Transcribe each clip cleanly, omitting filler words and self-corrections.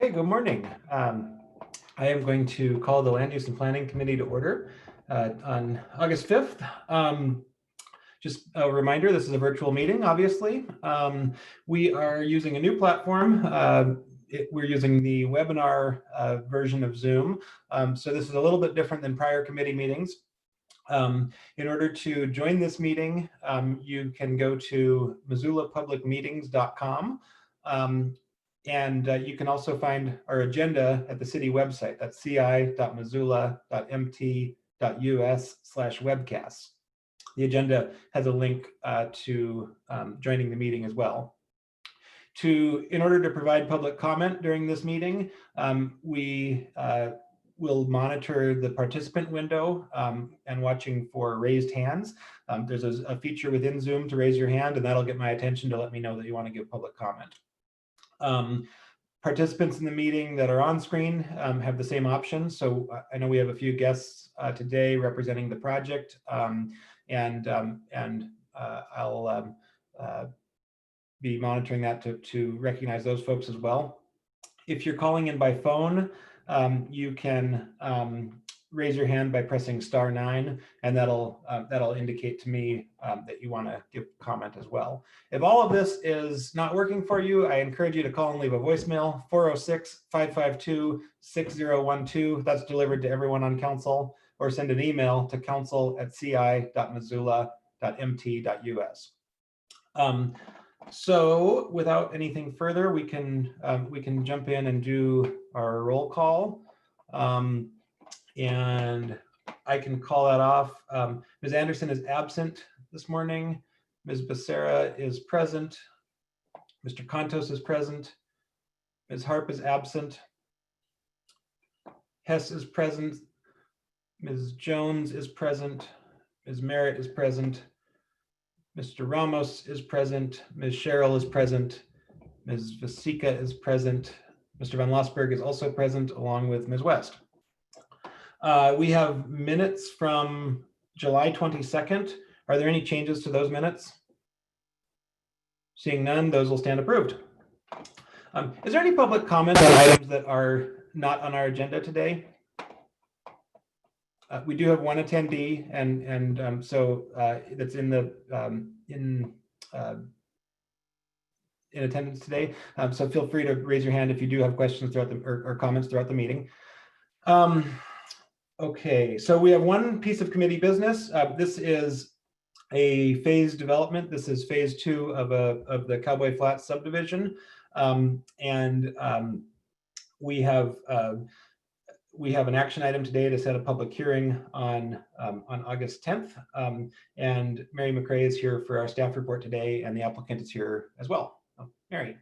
Hey, good morning. I am going to call the Land Use and Planning Committee to order on August 5th. Just a reminder, this is a virtual meeting, obviously. We are using a new platform. We're using the webinar version of Zoom. So this is a little bit different than prior committee meetings. In order to join this meeting, you can go to missoulapublicmeetings.com. And you can also find our agenda at the city website. That's ci.missoula.mt.us/webcasts. The agenda has a link to joining the meeting as well. In order to provide public comment during this meeting, we will monitor the participant window and watching for raised hands. There's a feature within Zoom to raise your hand, and that'll get my attention to let me know that you want to give public comment. Participants in the meeting that are on screen have the same options. So I know we have a few guests today representing the project, and I'll be monitoring that to recognize those folks as well. If you're calling in by phone, you can raise your hand by pressing *9, and that'll indicate to me that you want to give comment as well. If all of this is not working for you, I encourage you to call and leave a voicemail, 406-552-6012. That's delivered to everyone on council, or send an email to council@ci.missoula.mt.us. So without anything further, we can jump in and do our roll call. And I can call that off. Ms. Anderson is absent this morning. Ms. Becerra is present. Mr. Contos is present. Ms. Harp is absent. Hess is present. Ms. Jones is present. Ms. Merritt is present. Mr. Ramos is present. Ms. Sherrill is present. Ms. Vasika is present. Mr. Van Lossberg is also present, along with Ms. West. We have minutes from July 22nd. Are there any changes to those minutes? Seeing none, those will stand approved. Is there any public comment on items that are not on our agenda today? We do have one attendee, and so that's in attendance today. So feel free to raise your hand if you do have questions throughout or comments throughout the meeting. Okay, so we have one piece of committee business. This is a phase development. This is phase 2 of the Cowboy Flats subdivision, and we have an action item today to set a public hearing on August 10th, and Mary McCrae is here for our staff report today, and the applicant is here as well. Oh, Mary.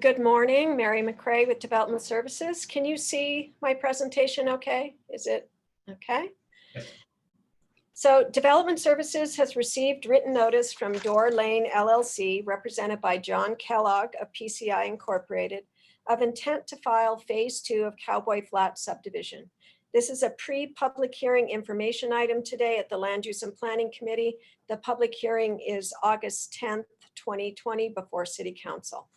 Good morning, Mary McCrae with Development Services. Can you see my presentation okay? Is it okay? Yes. So Development Services has received written notice from Door Lane LLC, represented by John Kellogg of PCI Incorporated, of intent to file phase 2 of Cowboy Flat subdivision. This is a pre-public hearing information item today at the Land Use and Planning Committee. The public hearing is August 10th, 2020 before City Council.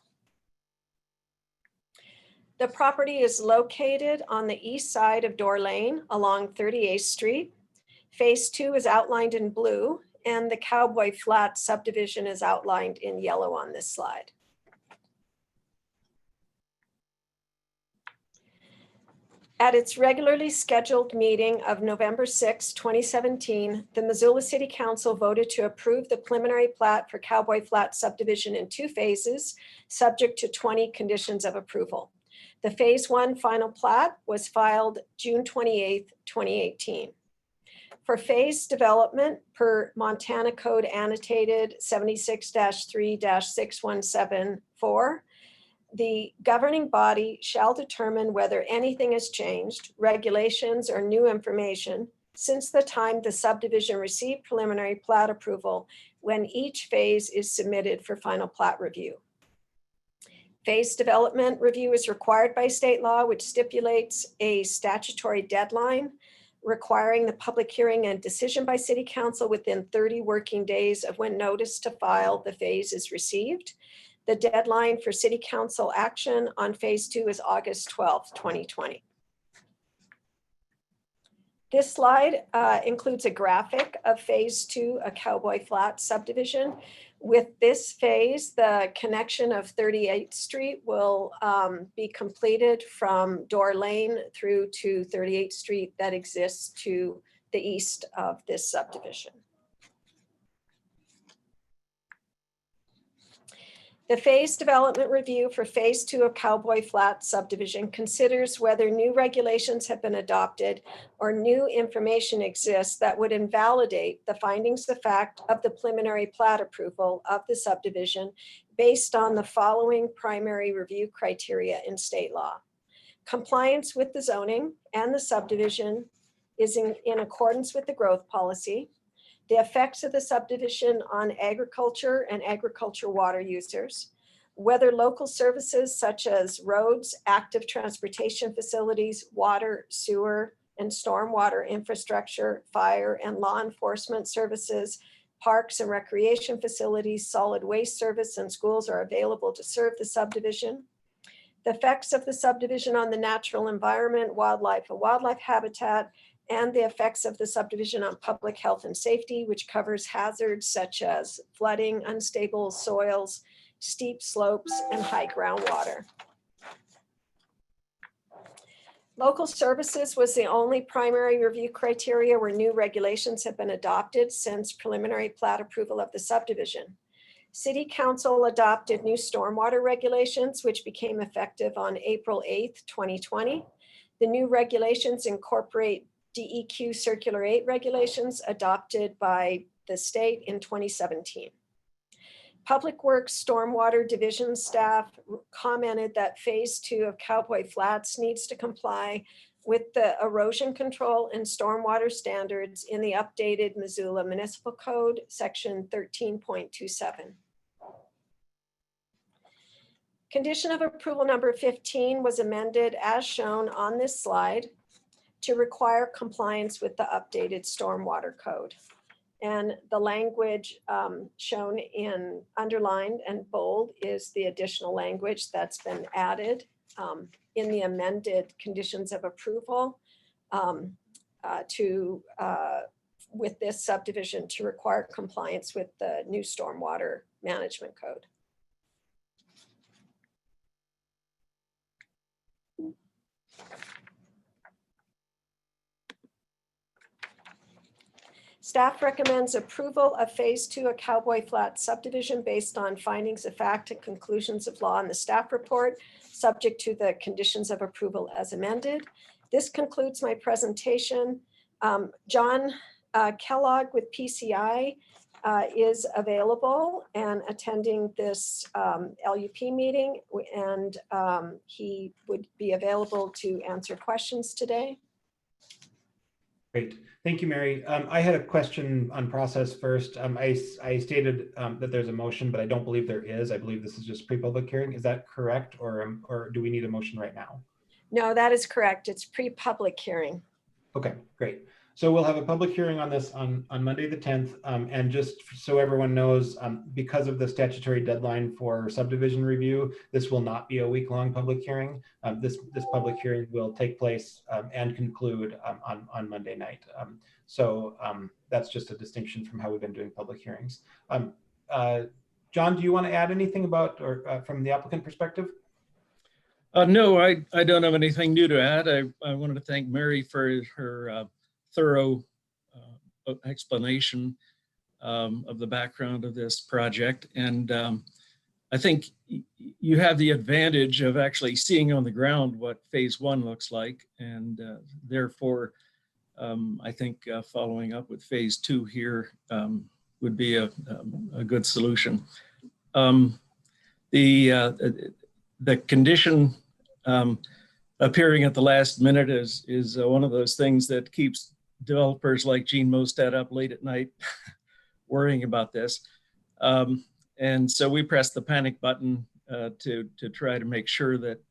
The property is located on the east side of Door Lane along 38th Street. Phase 2 is outlined in blue, and the Cowboy Flat subdivision is outlined in yellow on this slide. At its regularly scheduled meeting of November 6, 2017, the Missoula City Council voted to approve the preliminary plat for Cowboy Flat subdivision in 2 phases, subject to 20 conditions of approval. The phase 1 final plat was filed June 28, 2018. For phase development per Montana Code Annotated 76-3-6174, the governing body shall determine whether anything has changed, regulations or new information, since the time the subdivision received preliminary plat approval, when each phase is submitted for final plat review. Phase development review is required by state law, which stipulates a statutory deadline requiring the public hearing and decision by city council within 30 working days of when notice to file the phase is received. The deadline for city council action on phase 2 is August 12th, 2020. This slide includes a graphic of phase 2, a Cowboy Flat subdivision. With this phase, the connection of 38th Street will be completed from Door Lane through to 38th Street that exists to the east of this subdivision. The phase development review for phase 2 of Cowboy Flat subdivision considers whether new regulations have been adopted or new information exists that would invalidate the findings of fact of the preliminary plat approval of the subdivision based on the following primary review criteria in state law. Compliance with the zoning and the subdivision is in accordance with the growth policy. The effects of the subdivision on agriculture and agriculture water users, whether local services such as roads, active transportation facilities, water, sewer, and stormwater infrastructure, fire and law enforcement services, parks and recreation facilities, solid waste service, and schools are available to serve the subdivision. The effects of the subdivision on the natural environment, wildlife and wildlife habitat, and the effects of the subdivision on public health and safety, which covers hazards such as flooding, unstable soils, steep slopes, and high groundwater. Local services was the only primary review criteria where new regulations have been adopted since preliminary plat approval of the subdivision. City Council adopted new stormwater regulations, which became effective on April 8th, 2020. The new regulations incorporate DEQ Circular 8 regulations adopted by the state in 2017. Public Works Stormwater Division staff commented that phase 2 of Cowboy Flats needs to comply with the erosion control and stormwater standards in the updated Missoula Municipal Code, section 13.27. Condition of approval number 15 was amended as shown on this slide to require compliance with the updated stormwater code. And the language shown in underlined and bold is the additional language that's been added in the amended conditions of approval with this subdivision to require compliance with the new stormwater management code. Staff recommends approval of phase 2 of Cowboy Flat subdivision based on findings of fact and conclusions of law in the staff report, subject to the conditions of approval as amended. This concludes my presentation. John Kellogg with PCI is available and attending this LUP meeting, and he would be available to answer questions today. Great. Thank you, Mary. I had a question on process first. I stated that there's a motion, but I don't believe there is. I believe this is just pre-public hearing. Is that correct? Or do we need a motion right now? No, that is correct. It's pre-public hearing. Okay, great. So we'll have a public hearing on this on Monday the 10th. And just so everyone knows, because of the statutory deadline for subdivision review, this will not be a week-long public hearing. This public hearing will take place and conclude on Monday night. That's just a distinction from how we've been doing public hearings. John, do you want to add anything about or from the applicant perspective? No, I don't have anything new to add. I wanted to thank Mary for her thorough explanation of the background of this project. And I think you have the advantage of actually seeing on the ground what phase 1 looks like. And therefore, I think following up with phase 2 here would be a good solution. The condition appearing at the last minute is one of those things that keeps developers like Gene Mostad up late at night worrying about this. And so we pressed the panic button to try to make sure that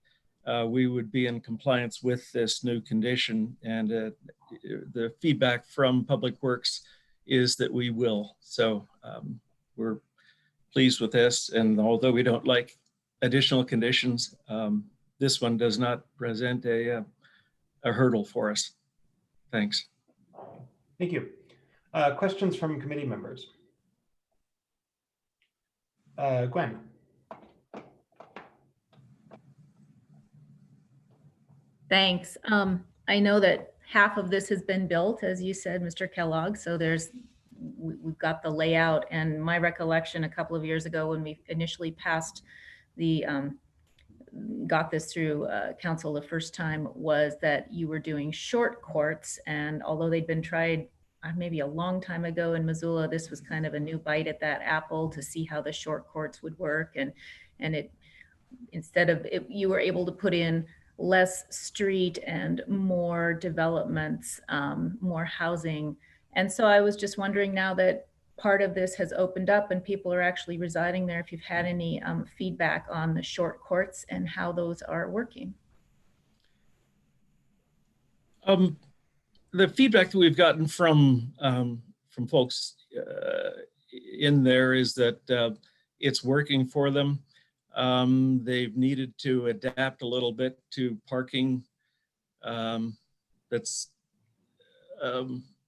we would be in compliance with this new condition. And the feedback from Public Works is that we will. So we're pleased with this. And although we don't like additional conditions, this one does not present a hurdle for us. Thanks. Thank you. Questions from committee members? Gwen. Thanks. I know that half of this has been built, as you said, Mr. Kellogg. So we've got the layout, and my recollection a couple of years ago when we initially passed got this through council the first time was that you were doing short courts. And although they'd been tried maybe a long time ago in Missoula, this was kind of a new bite at that apple to see how the short courts would work. And it, instead of it, you were able to put in less street and more developments, more housing. And so I was just wondering, now that part of this has opened up and people are actually residing there, if you've had any feedback on the short courts and how those are working. The feedback that we've gotten from folks in there is that it's working for them. They've needed to adapt a little bit to parking that's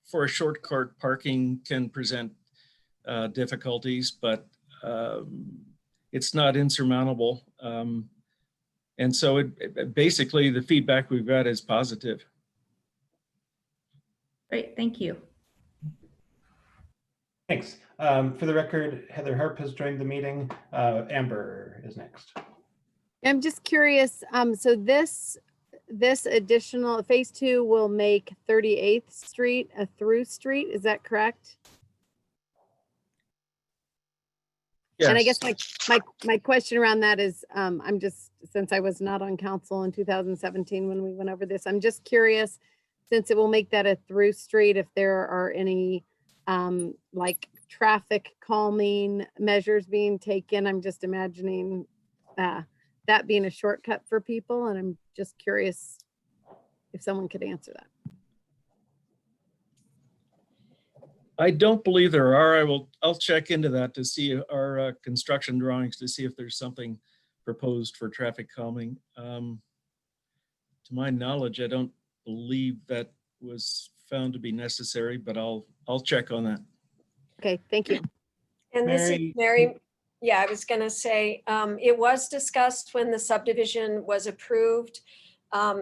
for a short court. Parking can present difficulties, but it's not insurmountable. And so basically the feedback we've got is positive. Great, thank you. Thanks. For the record, Heather Harp has joined the meeting. Amber is next. I'm just curious. So this additional phase 2 will make 38th Street a through street. Is that correct? Yes. And I guess my question around that is, I'm just, since I was not on council in 2017 when we went over this, I'm just curious, since it will make that a through street, if there are any like traffic calming measures being taken. I'm just imagining that being a shortcut for people, and I'm just curious if someone could answer that. I don't believe there are. I'll check into that to see our construction drawings to see if there's something proposed for traffic calming. To my knowledge, I don't believe that was found to be necessary, but I'll check on that. Okay, thank you. And this is Mary. Mary. Yeah, I was going to say, it was discussed when the subdivision was approved.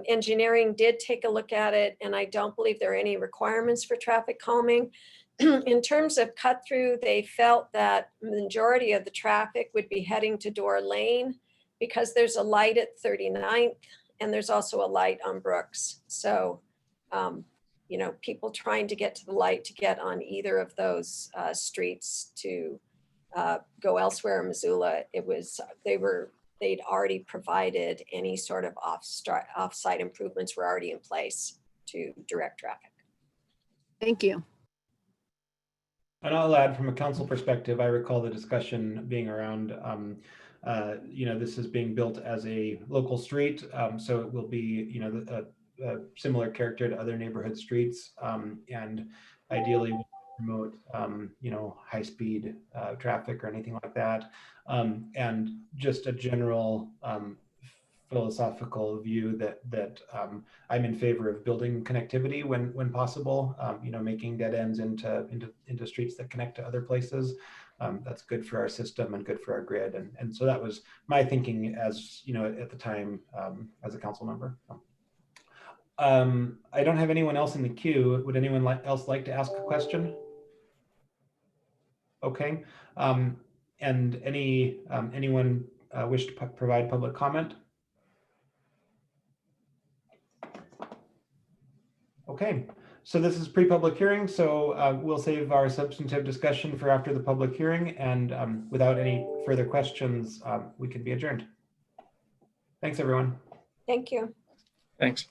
Engineering did take a look at it, and I don't believe there are any requirements for traffic calming. In terms of cut through, they felt that the majority of the traffic would be heading to Door Lane because there's a light at 39th and there's also a light on Brooks. So, you know, people trying to get to the light to get on either of those streets to go elsewhere in Missoula, they'd already provided any sort of off-site improvements were already in place to direct traffic. Thank you. And I'll add, from a council perspective, I recall the discussion being around, you know, this is being built as a local street, so it will be, you know, a similar character to other neighborhood streets, and ideally promote, you know, high-speed traffic or anything like that, and just a general philosophical view that I'm in favor of building connectivity when possible, you know, making dead ends into streets that connect to other places. That's good for our system and good for our grid. And so that was my thinking, as you know, at the time, as a council member. I don't have anyone else in the queue. Would anyone else like to ask a question? Okay. And anyone wish to provide public comment? Okay, so this is pre-public hearing, so we'll save our substantive discussion for after the public hearing, and without any further questions, we can be adjourned. Thanks, everyone. Thank you. Thanks.